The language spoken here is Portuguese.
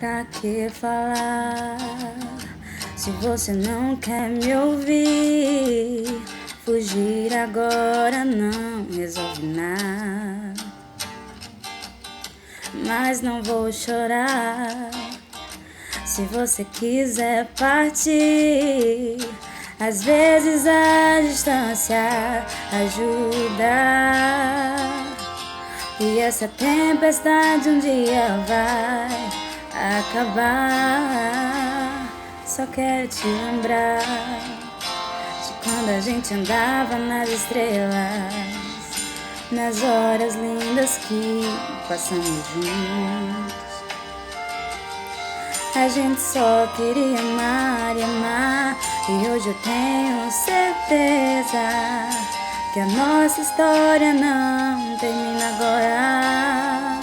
Pra que falar se você não quer me ouvir? Fugir agora não resolve nada, mas não vou chorar. Se você quiser partir, às vezes a distância ajuda. E essa tempestade um dia vai acabar. Só quero te lembrar de quando a gente andava nas estrelas, nas horas lindas que passamos juntos. A gente só queria amar e amar, e hoje eu tenho certeza que a nossa história não termina agora.